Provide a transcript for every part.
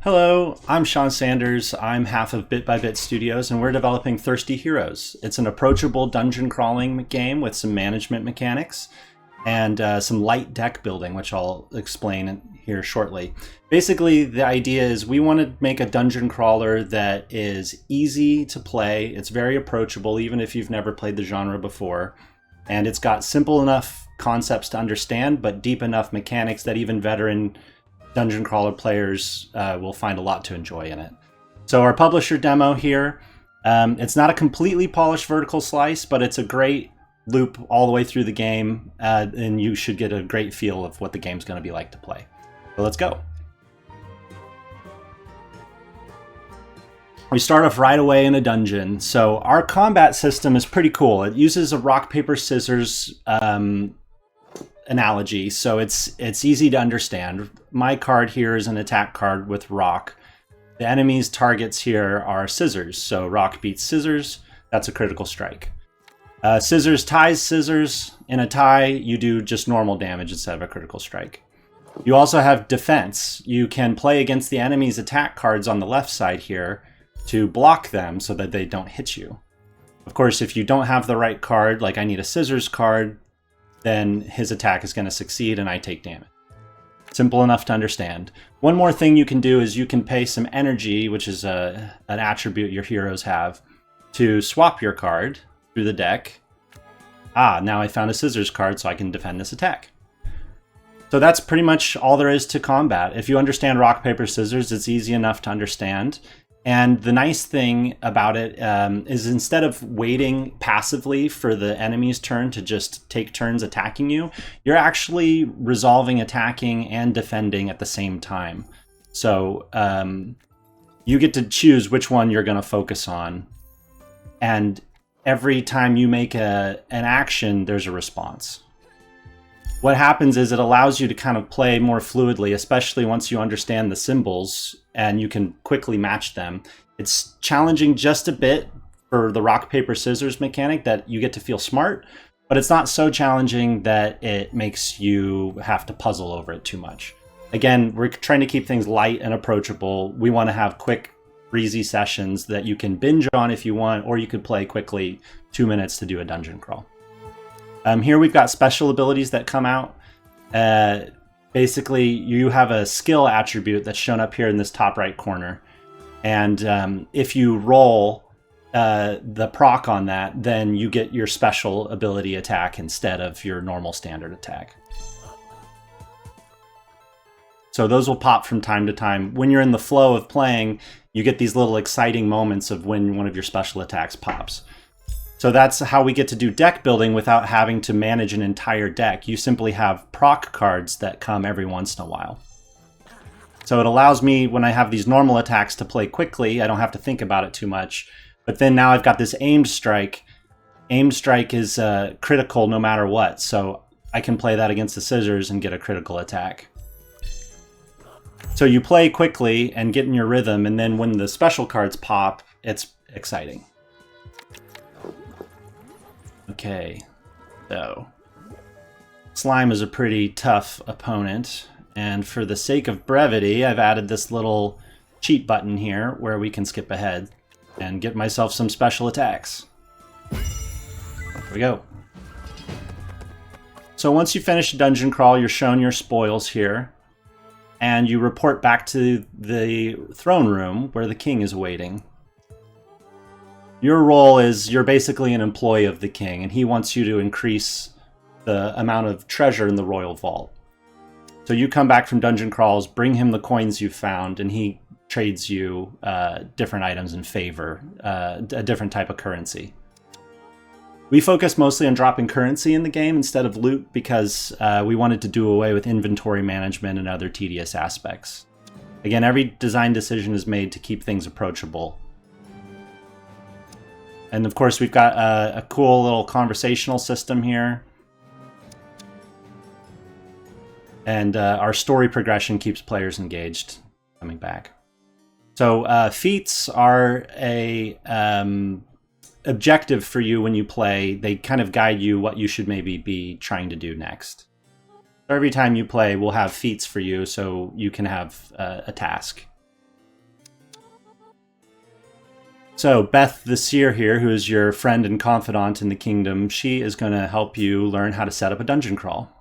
Hello, I'm Sean Sanders. I'm half of Bit by Bit Studios, and we're developing Thirsty Heroes. It's an approachable dungeon crawling game with some management mechanics and some light deck building, which I'll explain here shortly. Basically, the idea is we want to make a dungeon crawler that is easy to play. It's very approachable, even if you've never played the genre before. And it's got simple enough concepts to understand, but deep enough mechanics that even veteran dungeon crawler players will find a lot to enjoy in it. So our publisher demo here, it's not a completely polished vertical slice, but it's a great loop all the way through the game, and you should get a great feel of what the game's going to be like to play. So let's go. We start off right away in a dungeon. So our combat system is pretty cool. It uses a rock, paper, scissors analogy, so it's easy to understand. My card here is an attack card with rock. The enemy's targets here are scissors, so rock beats scissors. That's a critical strike. Scissors ties scissors. In a tie, you do just normal damage instead of a critical strike. You also have defense. You can play against the enemy's attack cards on the left side here to block them so that they don't hit you. Of course, if you don't have the right card, like I need a scissors card, then his attack is going to succeed and I take damage. Simple enough to understand. One more thing you can do is you can pay some energy, which is an attribute your heroes have, to swap your card through the deck. Now I found a scissors card, so I can defend this attack. So that's pretty much all there is to combat. If you understand rock, paper, scissors, it's easy enough to understand. And the nice thing about it is instead of waiting passively for the enemy's turn to just take turns attacking you, you're actually resolving attacking and defending at the same time. So you get to choose which one you're going to focus on. And every time you make an action, there's a response. What happens is it allows you to kind of play more fluidly, especially once you understand the symbols and you can quickly match them. It's challenging just a bit for the rock, paper, scissors mechanic that you get to feel smart, but it's not so challenging that it makes you have to puzzle over it too much. Again, we're trying to keep things light and approachable. We want to have quick, breezy sessions that you can binge on if you want, or you could play quickly, 2 minutes to do a dungeon crawl. Here we've got special abilities that come out. Basically, you have a skill attribute that's shown up here in this top right corner. And if you roll the proc on that, then you get your special ability attack instead of your normal standard attack. So those will pop from time to time. When you're in the flow of playing, you get these little exciting moments of when one of your special attacks pops. So that's how we get to do deck building without having to manage an entire deck. You simply have proc cards that come every once in a while. So it allows me, when I have these normal attacks, to play quickly. I don't have to think about it too much. But then now I've got this aimed strike. Aimed strike is critical no matter what. So I can play that against the scissors and get a critical attack. So you play quickly and get in your rhythm, and then when the special cards pop, it's exciting. Okay, so slime is a pretty tough opponent, and for the sake of brevity, I've added this little cheat button here where we can skip ahead and get myself some special attacks. There we go. So once you finish a dungeon crawl, you're shown your spoils here, and you report back to the throne room where the king is waiting. Your role is you're basically an employee of the king, and he wants you to increase the amount of treasure in the royal vault. So you come back from dungeon crawls, bring him the coins you found, and he trades you different items in favor, a different type of currency. We focus mostly on dropping currency in the game instead of loot because we wanted to do away with inventory management and other tedious aspects. Again, every design decision is made to keep things approachable. And of course, we've got a cool little conversational system here. And our story progression keeps players engaged coming back. So feats are a objective for you when you play. They kind of guide you what you should maybe be trying to do next. Every time you play, we'll have feats for you so you can have a task. So Beth the Seer here, who is your friend and confidant in the kingdom, she is going to help you learn how to set up a dungeon crawl.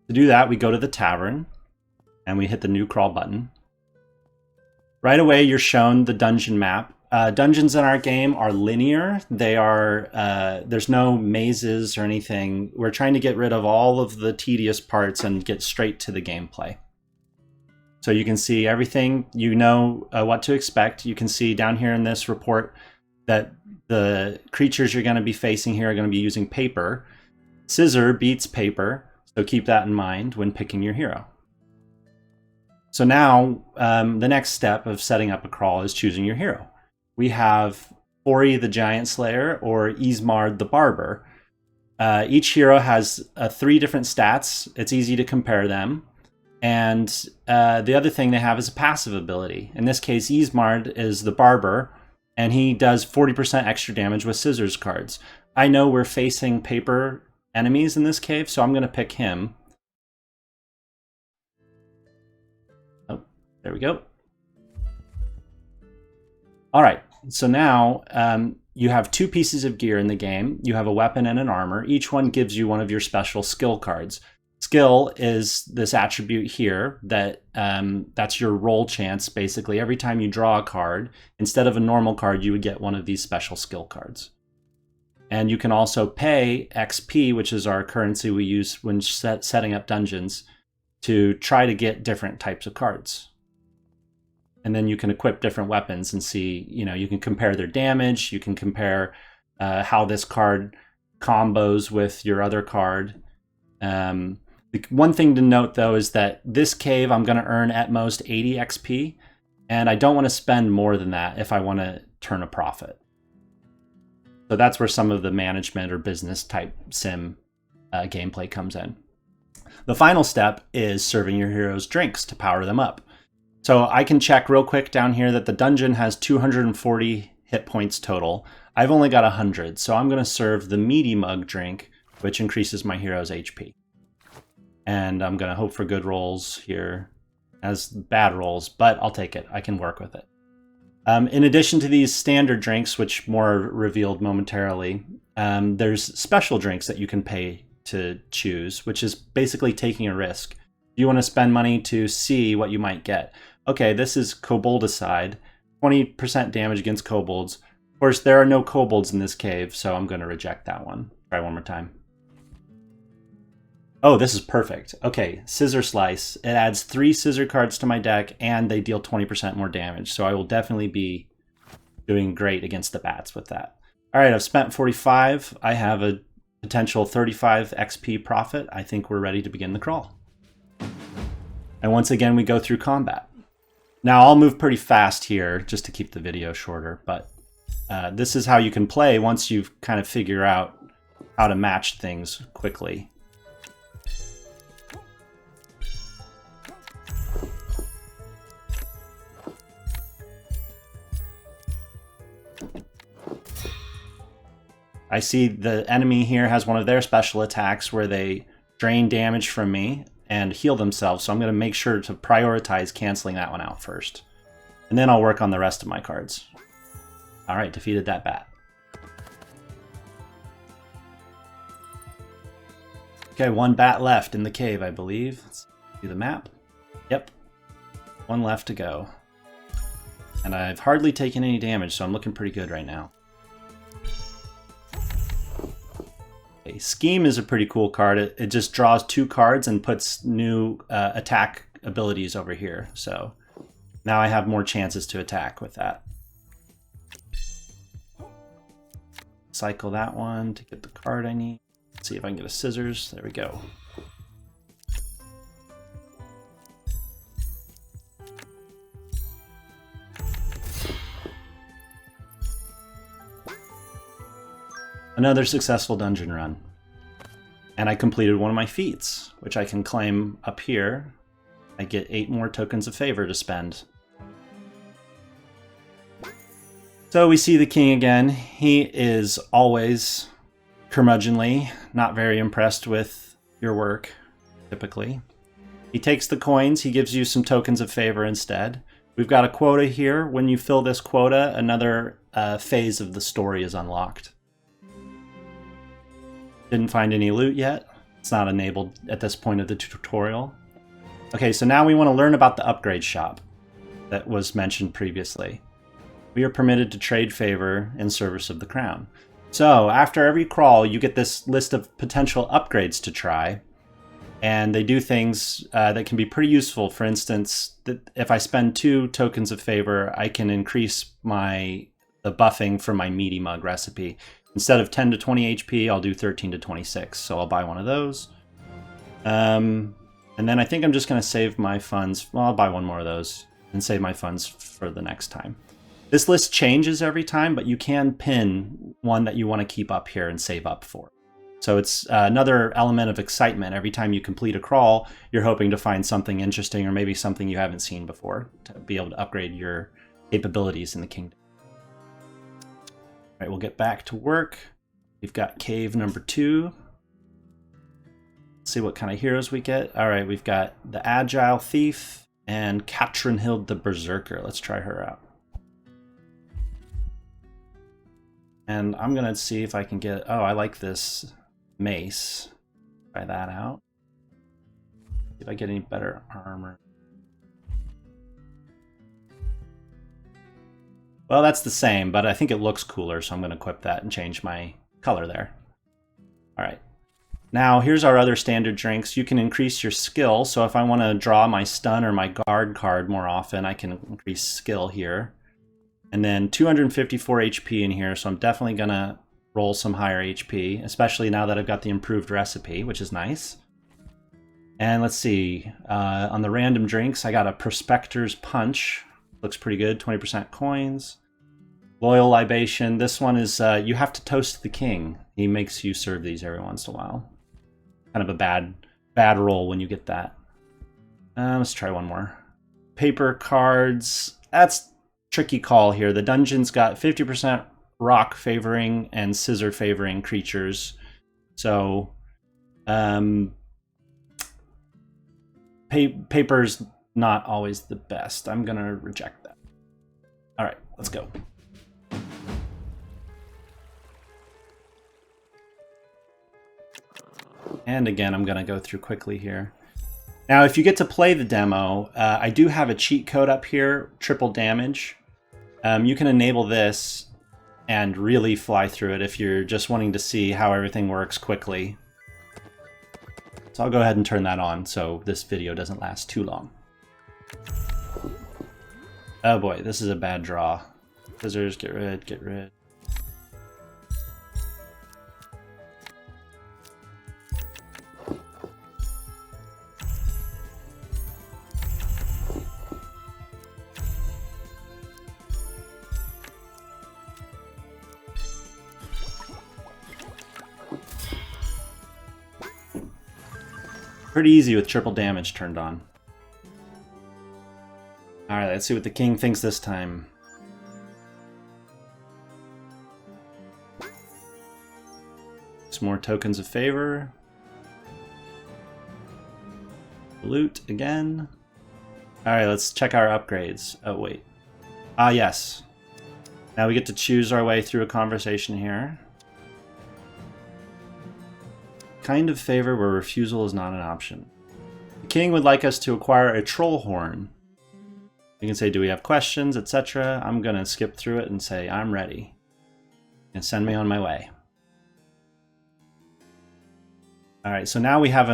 To do that, we go to the tavern and we hit the new crawl button. Right away, you're shown the dungeon map. Dungeons in our game are linear. They are, there's no mazes or anything. We're trying to get rid of all of the tedious parts and get straight to the gameplay. So you can see everything, you know what to expect. You can see down here in this report that the creatures you're going to be facing here are going to be using paper. Scissor beats paper, so keep that in mind when picking your hero. So now the next step of setting up a crawl is choosing your hero. We have Ori the Giant Slayer or Ismard the Barber. Each hero has 3 different stats. It's easy to compare them. And the other thing they have is a passive ability. In this case, Ismard is the Barber, and he does 40% extra damage with scissors cards. I know we're facing paper enemies in this cave, so I'm going to pick him. Oh, there we go. All right, so now you have 2 pieces of gear in the game. You have a weapon and an armor. Each one gives you one of your special skill cards. Skill is this attribute here that that's your roll chance. Basically, every time you draw a card, instead of a normal card, you would get one of these special skill cards. And you can also pay XP, which is our currency we use when setting up dungeons, to try to get different types of cards. And then you can equip different weapons and see, you can compare their damage. You can compare how this card combos with your other card. The one thing to note, though, is that this cave, I'm going to earn at most 80 XP, and I don't want to spend more than that if I want to turn a profit. So that's where some of the management or business type sim gameplay comes in. The final step is serving your heroes drinks to power them up. So I can check real quick down here that the dungeon has 240 hit points total. I've only got 100, so I'm going to serve the meaty mug drink, which increases my hero's HP. And I'm going to hope for good rolls here as bad rolls, but I'll take it. I can work with it. In addition to these standard drinks, which more are revealed momentarily, there's special drinks that you can pay to choose, which is basically taking a risk. You want to spend money to see what you might get. Okay, this is Koboldicide, 20% damage against kobolds. Of course, there are no kobolds in this cave, so I'm going to reject that one. Try one more time. Oh, this is perfect. Okay, Scissor Slice. It adds 3 scissor cards to my deck, and they deal 20% more damage. So I will definitely be doing great against the bats with that. All right, I've spent 45. I have a potential 35 XP profit. I think we're ready to begin the crawl. And once again, we go through combat. Now, I'll move pretty fast here just to keep the video shorter, but this is how you can play once you've kind of figure out how to match things quickly. I see the enemy here has one of their special attacks where they drain damage from me and heal themselves, so I'm going to make sure to prioritize canceling that one out first. And then I'll work on the rest of my cards. Alright, defeated that bat. Okay, 1 bat left in the cave, I believe. Let's do the map. Yep, 1 left to go. And I've hardly taken any damage, so I'm looking pretty good right now. Scheme is a pretty cool card. It just draws 2 cards and puts new attack abilities over here. So now I have more chances to attack with that. Cycle that one to get the card I need. Let's see if I can get a scissors. There we go. Another successful dungeon run. And I completed one of my feats, which I can claim up here. I get 8 more tokens of favor to spend. So we see the king again. He is always curmudgeonly, not very impressed with your work, typically. He takes the coins, he gives you some tokens of favor instead. We've got a quota here. When you fill this quota, another phase of the story is unlocked. Didn't find any loot yet. It's not enabled at this point of the tutorial. Okay, so now we want to learn about the upgrade shop that was mentioned previously. We are permitted to trade favor in service of the crown. So after every crawl, you get this list of potential upgrades to try. And they do things that can be pretty useful. For instance, if I spend 2 tokens of favor, I can increase the buffing for my meaty mug recipe. Instead of 10 to 20 HP, I'll do 13 to 26. So I'll buy one of those. And then I think I'm just going to save my funds. Well, I'll buy one more of those and save my funds for the next time. This list changes every time, but you can pin one that you want to keep up here and save up for. So it's another element of excitement. Every time you complete a crawl, you're hoping to find something interesting or maybe something you haven't seen before to be able to upgrade your capabilities in the kingdom. All right, we'll get back to work. We've got cave number 2. Let's see what kind of heroes we get. All right, we've got the Agile Thief and Katrinhild the Berserker. Let's try her out. And I'm going to see if I can get... Oh, I like this mace. Try that out. See if I get any better armor. Well, that's the same, but I think it looks cooler, so I'm going to equip that and change my color there. All right. Now, here's our other standard drinks. You can increase your skill, so if I want to draw my stun or my guard card more often, I can increase skill here. And then 254 HP in here, so I'm definitely going to roll some higher HP, especially now that I've got the improved recipe, which is nice. And let's see, on the random drinks, I got a Prospector's Punch. Looks pretty good, 20% coins. Loyal Libation, this one is you have to toast the king. He makes you serve these every once in a while. Kind of a bad roll when you get that. Let's try one more. Paper cards, that's tricky call here. The dungeon's got 50% rock favoring and scissor favoring creatures. So paper's not always the best. I'm gonna reject that. All right, let's go. And again, I'm gonna go through quickly here. Now, if you get to play the demo, I do have a cheat code up here, triple damage. You can enable this and really fly through it if you're just wanting to see how everything works quickly. So I'll go ahead and turn that on so this video doesn't last too long. Oh boy, this is a bad draw. Scissors, get rid, get rid. Pretty easy with triple damage turned on. Alright, let's see what the king thinks this time. Some more tokens of favor. Loot again. Alright, let's check our upgrades. Oh, wait. Ah, yes. Now we get to choose our way through a conversation here. Kind of favor where refusal is not an option. The king would like us to acquire a troll horn. You can say, do we have questions, etc. I'm going to skip through it and say, I'm ready. And send me on my way. Alright, so now we have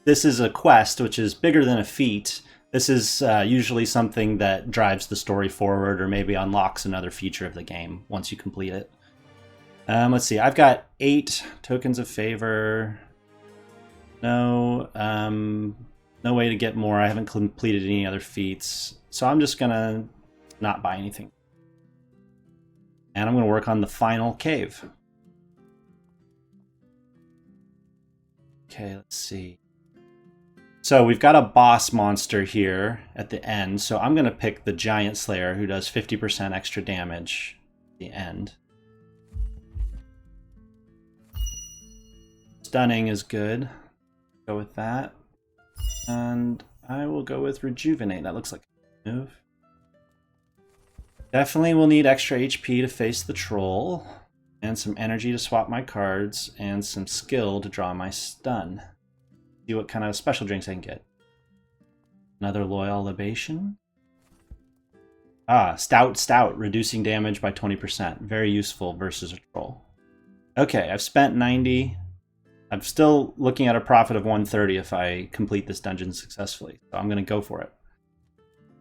this is a quest, which is bigger than a feat. This is usually something that drives the story forward or maybe unlocks another feature of the game once you complete it. Let's see, I've got 8 tokens of favor. No, no way to get more. I haven't completed any other feats. So I'm just gonna not buy anything. And I'm gonna work on the final cave. Okay, let's see. So we've got a boss monster here at the end. So I'm gonna pick the Giant Slayer who does 50% extra damage at the end. Stunning is good. Go with that. And I will go with Rejuvenate. That looks like a move. Definitely will need extra HP to face the troll, and some energy to swap my cards, and some skill to draw my stun. See what kind of special drinks I can get. Another loyal libation. Ah, stout, reducing damage by 20%. Very useful versus a troll. Okay, I've spent 90. I'm still looking at a profit of 130 if I complete this dungeon successfully. So I'm going to go for it.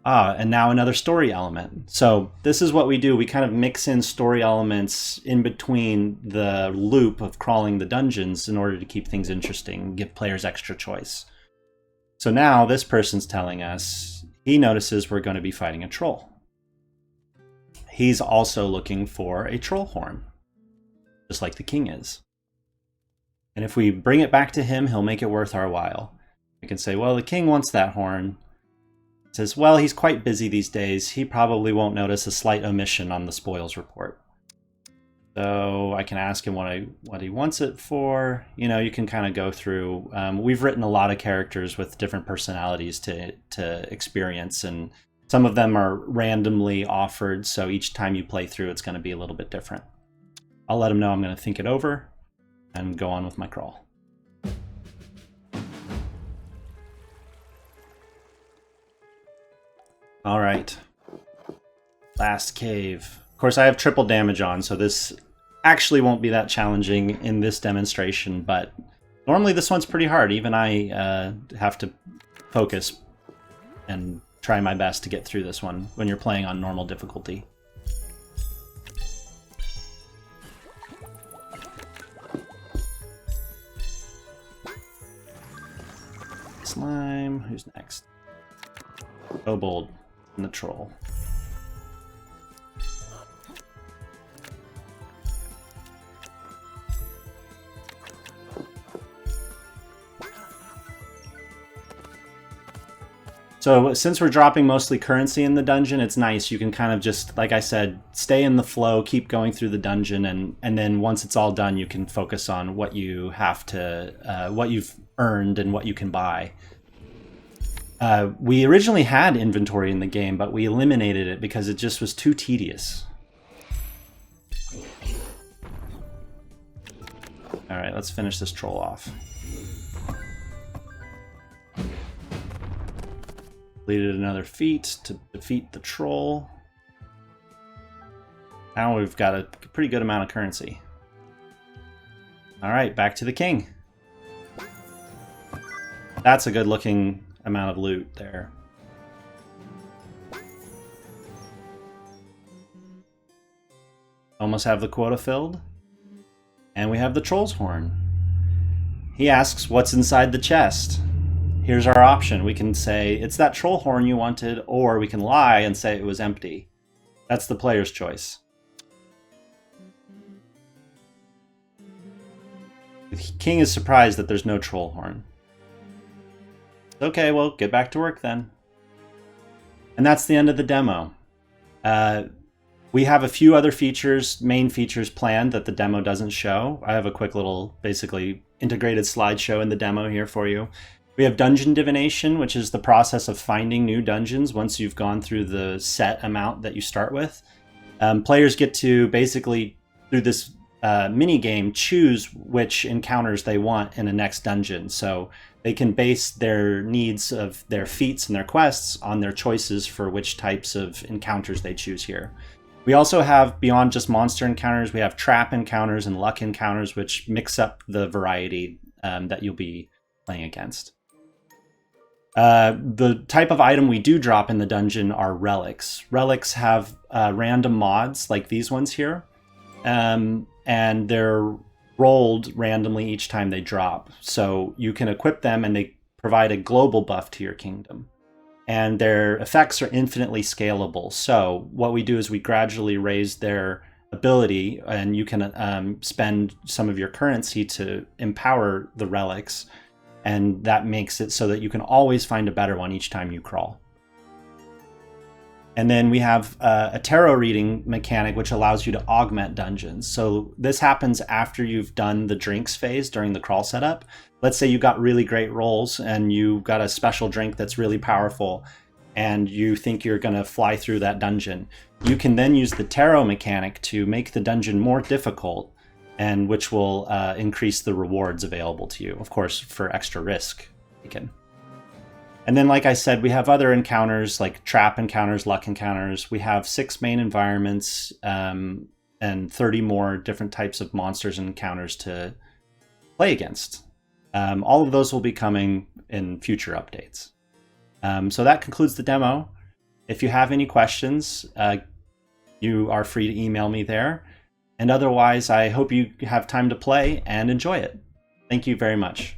Ah, and now another story element. So this is what we do. We kind of mix in story elements in between the loop of crawling the dungeons in order to keep things interesting, give players extra choice. So now this person's telling us he notices we're going to be fighting a troll. He's also looking for a troll horn, just like the king is. And if we bring it back to him, he'll make it worth our while. We can say, well, the king wants that horn. He says, well, he's quite busy these days. He probably won't notice a slight omission on the spoils report. So I can ask him what he wants it for. You know, you can kind of go through. We've written a lot of characters with different personalities to experience, and some of them are randomly offered, so each time you play through, it's going to be a little bit different. I'll let him know I'm going to think it over and go on with my crawl. All right. Last cave. Of course, I have triple damage on, so this actually won't be that challenging in this demonstration, but normally this one's pretty hard. Even I have to focus and try my best to get through this one when you're playing on normal difficulty. Slime. Who's next? Kobold and the troll. So since we're dropping mostly currency in the dungeon, it's nice. You can kind of just, like I said, stay in the flow, keep going through the dungeon, and then once it's all done, you can focus on what you have to, what you've earned and what you can buy. We originally had inventory in the game, but we eliminated it because it just was too tedious. All right, let's finish this troll off. Completed another feat to defeat the troll. Now we've got a pretty good amount of currency. All right, back to the king. That's a good looking amount of loot there. Almost have the quota filled. And we have the troll's horn. He asks what's inside the chest. Here's our option. We can say, it's that troll horn you wanted, or we can lie and say it was empty. That's the player's choice. The king is surprised that there's no troll horn. Okay, well, get back to work then. And that's the end of the demo. We have a few other features, main features planned that the demo doesn't show. I have a quick little, basically, integrated slideshow in the demo here for you. We have dungeon divination, which is the process of finding new dungeons once you've gone through the set amount that you start with. Players get to basically, through this mini game, choose which encounters they want in the next dungeon. So they can base their needs of their feats and their quests on their choices for which types of encounters they choose here. We also have, beyond just monster encounters, we have trap encounters and luck encounters, which mix up the variety that you'll be playing against. The type of item we do drop in the dungeon are relics. Relics have random mods like these ones here, and they're rolled randomly each time they drop. So you can equip them and they provide a global buff to your kingdom. And their effects are infinitely scalable. So what we do is we gradually raise their ability, and you can spend some of your currency to empower the relics. And that makes it so that you can always find a better one each time you crawl. And then we have a tarot reading mechanic, which allows you to augment dungeons. So this happens after you've done the drinks phase during the crawl setup. Let's say you got really great rolls and you got a special drink that's really powerful. and you think you're going to fly through that dungeon, you can then use the tarot mechanic to make the dungeon more difficult, and which will increase the rewards available to you, of course, for extra risk taken. And then, like I said, we have other encounters like trap encounters, luck encounters. We have 6 main environments and 30 more different types of monsters and encounters to play against. All of those will be coming in future updates. So that concludes the demo. If you have any questions, you are free to email me there. And otherwise, I hope you have time to play and enjoy it. Thank you very much.